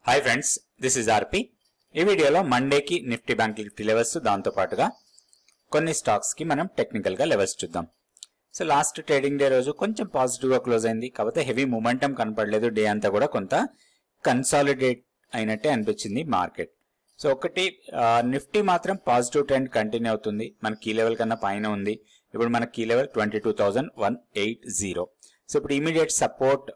Hi friends, this is ఆర్పి. ఈ వీడియోలో మండేకి Nifty bank Nifty levels, దాంతో పాటుగా కొన్ని స్టాక్స్ కి మనం టెక్నికల్ గా లెవెల్స్ చూద్దాం. సో లాస్ట్ ట్రేడింగ్ డే రోజు కొంచెం పాజిటివ్ గా క్లోజ్ అయింది, కాకపోతే హెవీ మూమెంటం కనపడలేదు. డే అంతా కూడా కొంత కన్సాలిడేట్ అయినట్టే అనిపించింది మార్కెట్. సో ఒకటి నిఫ్టీ మాత్రం పాజిటివ్ ట్రెండ్ కంటిన్యూ అవుతుంది. మన కీ లెవెల్ కన్నా పైన ఉంది. ఇప్పుడు మన కీ లెవెల్ 22,180. సో ఇప్పుడు ఇమీడియట్ సపోర్ట్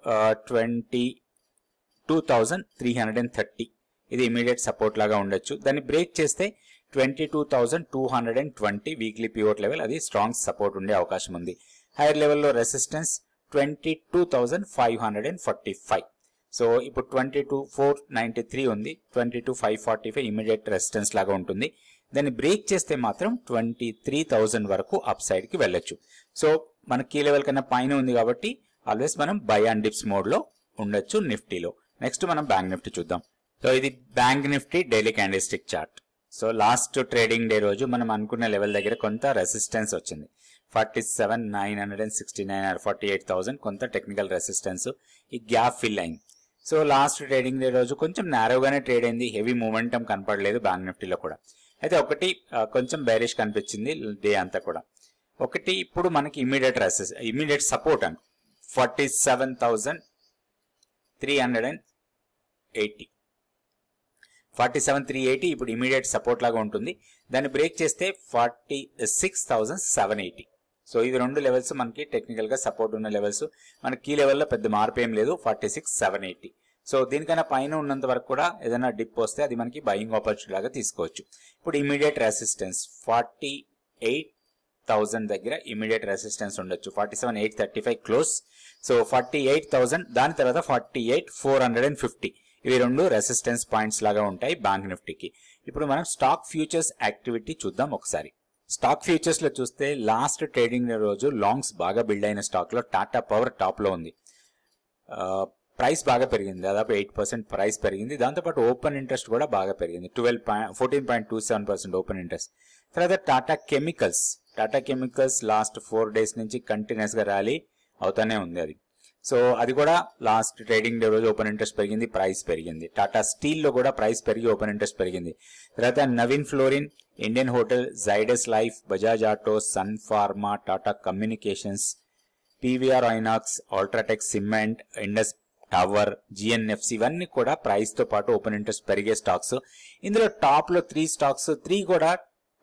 22,330. ఇది ఇమీడియట్ సపోర్ట్ లాగా ఉండొచ్చు. దాన్ని బ్రేక్ చేస్తే 22,220 వీక్లీ పివోట్ లెవెల్, అది స్ట్రాంగ్ సపోర్ట్ ఉండే అవకాశం ఉంది. హైయర్ లెవెల్లో రెసిస్టెన్స్ 22,545. సో ఇప్పుడు 22,493 ఉంది. 22,545 ఇమీడియట్ రెసిస్టెన్స్ లాగా ఉంటుంది. దాన్ని బ్రేక్ చేస్తే మాత్రం 23,000 వరకు అప్ సైడ్ కి వెళ్ళొచ్చు. సో మన కీ లెవెల్ కన్నా పైన ఉంది కాబట్టి ఆల్వేస్ మనం బై అండ్ డిప్స్ మోడ్ లో ఉండొచ్చు నిఫ్టీలో. నెక్స్ట్ మనం బ్యాంక్ నిఫ్టీ చూద్దాం. సో ఇది bank Nifty daily candle stick chart. So last trading day రోజు మనం అనుకున్న లెవెల్ దగ్గర కొంత రెసిస్టెన్స్ వచ్చింది. 47,969 or 48,000 కొంత టెక్నికల్ రెసిస్టెన్స్. ఈ గ్యాప్ ఫిల్ అయింది. సో లాస్ట్ ట్రేడింగ్ డే రోజు కొంచెం నారోగానే ట్రేడ్ అయింది. హెవీ మూమెంటం కనపడలేదు బ్యాంక్ నిఫ్టీలో కూడా. అయితే ఒకటి కొంచెం బేరిష్ కనిపించింది డే అంతా కూడా. ఒకటి ఇప్పుడు మనకి ఇమీడియట్ సపోర్ట్ అని 47,380. 47,380 ఇప్పుడు ఇమీడియట్ సపోర్ట్ లాగా ఉంటుంది. దాన్ని బ్రేక్ చేస్తే 46,780. సో ఇది రెండు లెవెల్స్ మనకి టెక్నికల్ గా సపోర్ట్ ఉన్న లెవెల్స్. మన కీ లెవెల్లో పెద్ద మార్పు ఏం లేదు, 46,780. సో దీనికన్నా పైన ఉన్నంత వరకు కూడా ఏదైనా డిప్ వస్తే అది మనకి బయింగ్ ఆపర్చునిటీ లాగా తీసుకోవచ్చు. ఇప్పుడు ఇమీడియట్ రెసిస్టెన్స్ 48,000 దగ్గర ఇమీడియట్ రెసిస్టెన్స్ ఉండొచ్చు. 47,835 క్లోజ్. సో 48,000, దాని తర్వాత 48,450. ఇవి రెండు రెసిస్టెన్స్ పాయింట్స్ లాగా ఉంటాయి బ్యాంక్ నిఫ్టీకి. ఇప్పుడు మనం స్టాక్ ఫ్యూచర్స్ యాక్టివిటీ చూద్దాం ఒకసారి. స్టాక్ ఫ్యూచర్స్ లో చూస్తే లాస్ట్ ట్రేడింగ్ రోజు లాంగ్స్ బాగా బిల్డ్ అయిన స్టాక్ లో టాటా పవర్ టాప్ లో ఉంది. ప్రైస్ బాగా పెరిగింది, దాదాపు 8% ప్రైస్ పెరిగింది. దాంతోపాటు ఓపెన్ ఇంట్రెస్ట్ కూడా బాగా పెరిగింది, 14.27% ఓపెన్ ఇంట్రెస్ట్. తర్వాత టాటా కెమికల్స్ లాస్ట్ 4 days నుంచి కంటిన్యూస్ గా ర్యాలీ అవుతానే ఉంది అది. సో అది కూడా లాస్ట్ ట్రేడింగ్ డే రోజు ఓపెన్ ఇంట్రెస్ట్ పెరిగింది, ప్రైస్ పెరిగింది. టాటా స్టీల్ లో కూడా ప్రైస్ పెరిగి ఓపెన్ ఇంట్రెస్ట్ పెరిగింది. తర్వాత Navin fluorine, Indian hotel, Zydus life, Bajaj auto, Sun Pharma, Tata communications, PVR INOX, UltraTech cement, Indus tower, GNFC, ఇవన్నీ కూడా ప్రైస్ తో పాటు ఓపెన్ ఇంట్రెస్ట్ పెరిగే స్టాక్స్. ఇందులో టాప్ లో 3 స్టాక్స్, 3 కూడా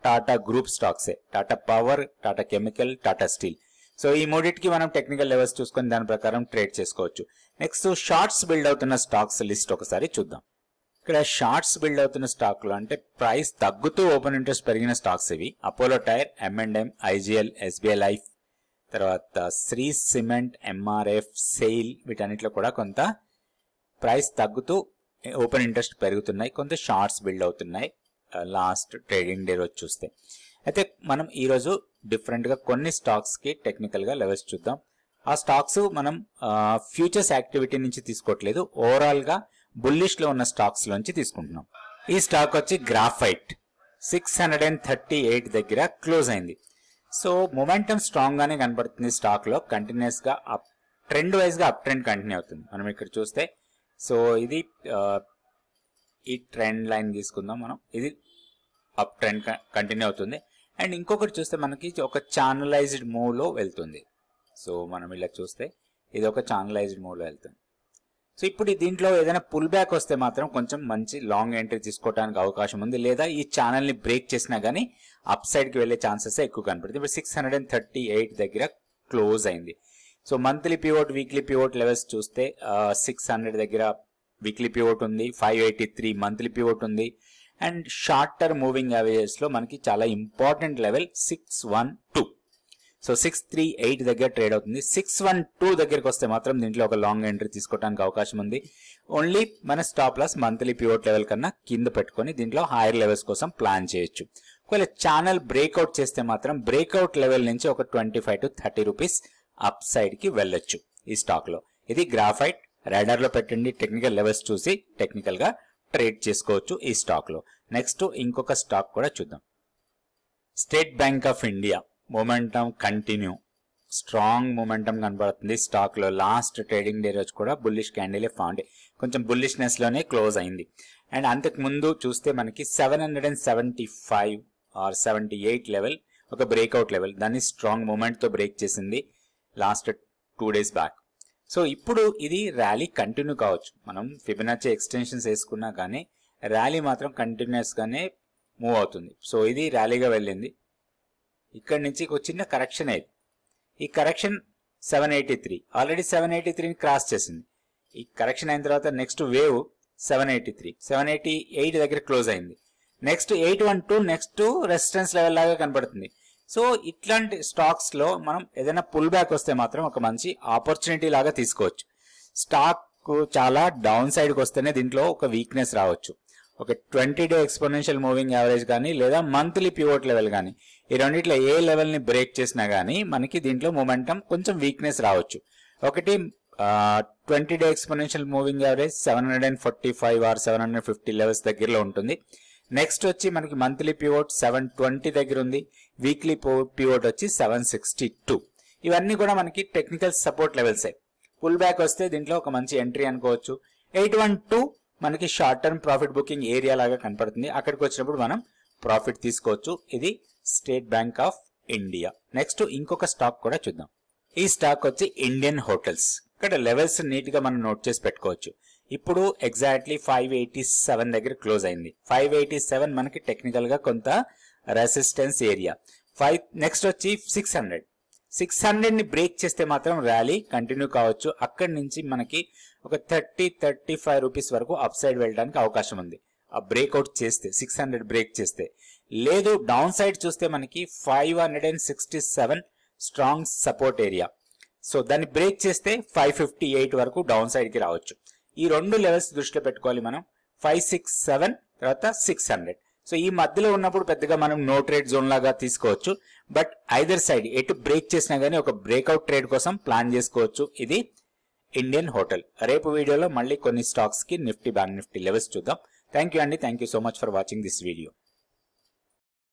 టాటా గ్రూప్ స్టాక్సే. Tata power, Tata chemical, Tata steel. So ఈ మూడింటికి మనం టెక్నికల్ లెవెల్స్ చూసుకొని దాని ప్రకారం ట్రేడ్ చేసుకోవచ్చు. నెక్స్ట్ షార్ట్స్ బిల్డ్ అవుతున్న స్టాక్స్ లిస్ట్ ఒకసారి చూద్దాం. ఇక్కడ షార్ట్స్ బిల్డ్ అవుతున్న స్టాక్ లో అంటే ప్రైస్ తగ్గుతూ ఓపెన్ ఇంట్రెస్ట్ పెరిగిన స్టాక్స్ ఇవి. Apollo tyre, M&M, IGL, SBI life, తర్వాత శ్రీ సిమెంట్, ఎంఆర్ఎఫ్, సెయిల్, వీటన్నిటిలో కూడా కొంత ప్రైస్ తగ్గుతూ ఓపెన్ ఇంట్రెస్ట్ పెరుగుతున్నాయి, కొంత షార్ట్స్ బిల్డ్ అవుతున్నాయి లాస్ట్ ట్రేడింగ్ డే రోజు చూస్తే. అయితే మనం ఈ రోజు డిఫరెంట్ గా కొన్ని స్టాక్స్ కి టెక్నికల్ గా లెవెల్స్ చూద్దాం. ఆ స్టాక్స్ మనం ఫ్యూచర్స్ యాక్టివిటీ నుంచి తీసుకోవట్లేదు, ఓవరాల్ గా బుల్లిష్ లో ఉన్న స్టాక్స్ లోంచి తీసుకుంటున్నాం. ఈ స్టాక్ వచ్చి గ్రాఫైట్ 638 దగ్గర క్లోజ్ అయింది. సో మొమెంటం స్ట్రాంగ్ గానే కనబడుతుంది స్టాక్ లో. కంటిన్యూస్ గా అప్ ట్రెండ్ వైజ్ గా అప్ ట్రెండ్ కంటిన్యూ అవుతుంది. మనం ఇక్కడ చూస్తే సో ఇది ఈ ట్రెండ్ లైన్ తీసుకుందాం మనం. ఇది అప్ ట్రెండ్ కంటిన్యూ అవుతుంది. అండ్ ఇంకొకటి చూస్తే మనకి ఒక ఛానలైజ్డ్ మూవ్ లో వెళ్తుంది. సో మనం ఇలా చూస్తే ఇది ఒక ఛానలైజ్డ్ మూవ్ లో వెళ్తుంది. సో ఇప్పుడు దీంట్లో ఏదైనా పుల్ బ్యాక్ వస్తే మాత్రం కొంచెం మంచి లాంగ్ ఎంట్రీ తీసుకోవడానికి అవకాశం ఉంది, లేదా ఈ ఛానల్ ని బ్రేక్ చేసినా గానీ అప్ సైడ్ కి వెళ్లే ఛాన్సెస్ ఎక్కువ కనపడుతుంది. ఇప్పుడు 638 దగ్గర క్లోజ్ అయింది. So monthly pivot, weekly pivot levels చూస్తే 600 దగ్గర వీక్లీ పివోట్ ఉంది, 583 మంత్లీ పివోట్ ఉంది. And short term moving averages లో మనకి చాలా ఇంపార్టెంట్ లెవెల్ 612. సో 638 దగ్గర ట్రేడ్ అవుతుంది. 612 దగ్గరకు వస్తే మాత్రం దీంట్లో ఒక లాంగ్ ఎంట్రీ తీసుకోవడానికి అవకాశం ఉంది. ఓన్లీ మన stop loss monthly pivot level కన్నా కింద పెట్టుకొని దీంట్లో హైయర్ లెవెల్స్ కోసం ప్లాన్ చేయొచ్చు. ఒకవేళ ఛానల్ బ్రేక్అవుట్ చేస్తే మాత్రం బ్రేక్అవుట్ లెవెల్ నుంచి ఒక 25 to 30 రూపీస్ అప్ సైడ్ కి వెళ్ళొచ్చు ఈ స్టాక్ లో. ఇది గ్రాఫైట్. రాడార్ లో పెట్టండి, టెక్నికల్ లెవెల్స్ చూసి టెక్నికల్ గా ట్రేడ్ చేసుకోవచ్చు ఈ స్టాక్ లో. నెక్స్ట్ ఇంకొక స్టాక్ కూడా చూద్దాం. State Bank of India momentum continue. Strong momentum కనబడుతుంది స్టాక్ లో. లాస్ట్ ట్రేడింగ్ డే రోజు కూడా బుల్లిష్ క్యాండిల్ ఫౌండ్, కొంచెం బుల్లిష్నెస్ లోనే క్లోజ్ అయింది. అండ్ అంతకు ముందు చూస్తే మనకి 775 ఆర్ 78 లెవెల్ ఒక బ్రేక్అవుట్ లెవెల్, దాన్ని స్ట్రాంగ్ మూమెంట్ తో బ్రేక్ చేసింది లాస్ట్ 2 days బ్యాక్. సో ఇప్పుడు ఇది ర్యాలీ కంటిన్యూ కావచ్చు. మనం ఫిబొనాచి ఎక్స్టెన్షన్స్ వేసుకున్నా కానీ ర్యాలీ మాత్రం కంటిన్యూస్ గానే మూవ్ అవుతుంది. సో ఇది ర్యాలీగా వెళ్ళింది. ఇక్కడ నుంచి ఒక చిన్న కరెక్షన్ అయింది. ఈ కరెక్షన్ 783 ఆల్రెడీ 783ని క్రాస్ చేసింది. ఈ కరెక్షన్ అయిన తర్వాత నెక్స్ట్ వేవ్ 783, 788 దగ్గర క్లోజ్ అయింది. నెక్స్ట్ 812 నెక్స్ట్ రెసిస్టెన్స్ లెవెల్ లాగా కనబడుతుంది. సో ఇట్లాంటి స్టాక్స్ లో మనం ఏదైనా పుల్ బ్యాక్ వస్తే మాత్రం ఒక మంచి ఆపర్చునిటీ లాగా తీసుకోవచ్చు. స్టాక్ చాలా డౌన్ సైడ్ కి వస్తేనే దీంట్లో ఒక వీక్నెస్ రావచ్చు. ఒక 20-day ఎక్స్పోనెన్షియల్ మూవింగ్ యావరేజ్ కానీ లేదా మంత్లీ పివోట్ లెవెల్ కానీ ఈ రెండిట్లో ఏ లెవెల్ ని బ్రేక్ చేసినా గానీ మనకి దీంట్లో మొమెంటం కొంచెం వీక్నెస్ రావచ్చు. ఒకటి 20-day exponential moving average 745 or 750 levels దగ్గరలో ఉంటుంది. నెక్స్ట్ వచ్చి మనకి మంత్లీ పివోట్ 720 దగ్గర ఉంది. వీక్లీ పివోట్ వచ్చి 762. ఇవన్నీ కూడా మనకి technical support levels. Pull back వస్తే దీంట్లో ఒక మంచి ఎంట్రీ అనుకోవచ్చు. 812 మనకి short term profit booking area లాగా కనపడుతుంది. అక్కడికి వచ్చినప్పుడు మనం ప్రాఫిట్ తీసుకోవచ్చు. ఇది State Bank of India. Next ఇంకొక స్టాక్ కూడా చూద్దాం. ఈ స్టాక్ వచ్చి ఇండియన్ హోటల్స్. ఇక్కడ లెవెల్స్ నీట్ గా మనం నోట్ చేసి పెట్టుకోవచ్చు. ఇప్పుడు ఎగ్జాక్ట్లీ 587 దగ్గర క్లోజ్ అయింది. 587 మనకి టెక్నికల్ గా కొంత రెసిస్టెన్స్ ఏరియా. నెక్స్ట్ వచ్చి 600 ని బ్రేక్ చేస్తే మాత్రం ర్యాలీ కంటిన్యూ కావచ్చు. అక్కడి నుంచి మనకి ఒక 30-35 రూపీస్ వరకు అప్ సైడ్ వెళ్ళడానికి అవకాశం ఉంది. ఆ బ్రేక్అవుట్ చేస్తే 600 బ్రేక్ చేస్తే. లేదు డౌన్ సైడ్ చూస్తే మనకి 567 స్ట్రాంగ్ సపోర్ట్ ఏరియా. సో దాన్ని బ్రేక్ చేస్తే 558 వరకు డౌన్ సైడ్ కి రావచ్చు. ఈ రెండు లెవెల్స్ దృష్టిలో పెట్టుకోవాలి మనం. 567 తర్వాత 600. సో ఈ మధ్యలో ఉన్నప్పుడు పెద్దగా మనం నో ట్రేడ్ జోన్ లాగా తీసుకోవచ్చు. బట్ ఐదర్ సైడ్ ఎటు బ్రేక్ చేసినా గానీ ఒక బ్రేక్అవుట్ ట్రేడ్ కోసం ప్లాన్ చేసుకోవచ్చు. ఇది ఇండియన్ హోటల్. రేపు వీడియోలో మళ్ళీ కొన్ని స్టాక్స్ కి నిఫ్టీ బ్యాంక్ నిఫ్టీ లెవెల్స్ చూద్దాం. థ్యాంక్ యూ అండి. Thank you so much for watching this video.